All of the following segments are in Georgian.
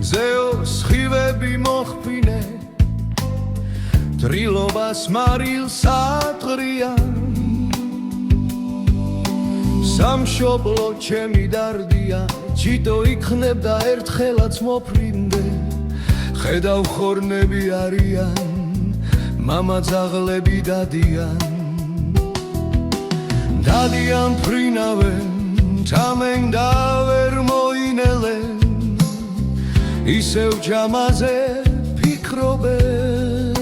მზეო სხივები მოხფინე დრილობას მარილს ატყრია სამშობლო ჩემი დარდია ჩიტო იქნებდა ერთხელაც მოფრინდე ხედავ ხორნები არიან მამა ძაღლები დადიან დადიან ფრინავენ თამენ და ვერ მოინელენ ისევ ჯამაზე ფიქრობენ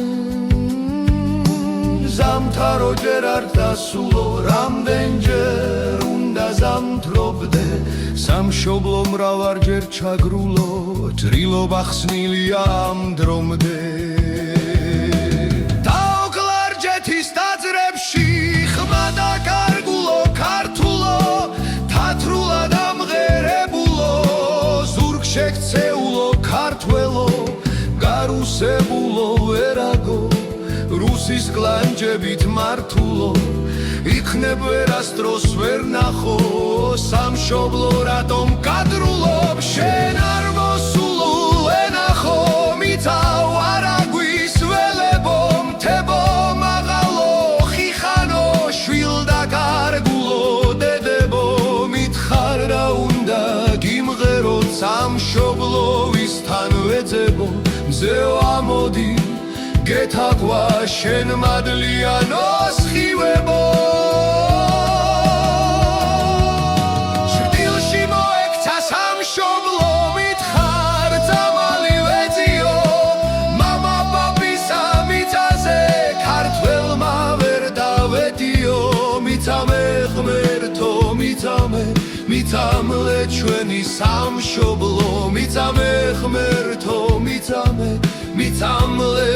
ზამთარო ჯერ არ დასულო რამდენჯერ უნდა ზამთრობდე სამშობლო მრავარჯერ ჩაგრულო დრილობა ხსნილია ამ დრომდე დაოკლარჯეთის ტაძრებში ხმა დაკარგულო ქართულო თათრულად ამღერებულო ზურგ შექცეულო ქართველო გარუსებულო ვერაგო რუსის კლანჯებით მართულო იქნებ ვერასდროს ვერ ნახო სამშობლო რატომ გადრულობ შენ არ მოსულულ ენახო მიცავ არაგვის ველებო მთებო მაღალო ხიხანო შვილ დაკარგულო დედებო მითხარ რა უნდა გიმღერო სამშობლო ვისთან ვეძებო მზეო ამოდი გეთაგვა შენ მადლიანო სხივებო ჭრდილში მოექცა სამშობლო მითხარ ძამალი ვეძიო მამა პაპისა მიწაზე ქართველმა ვერ დავედიო მიცამე ღმერთო მიცამლე ჩვენი სამშობლო მიცამე ღმერთო მიცამლე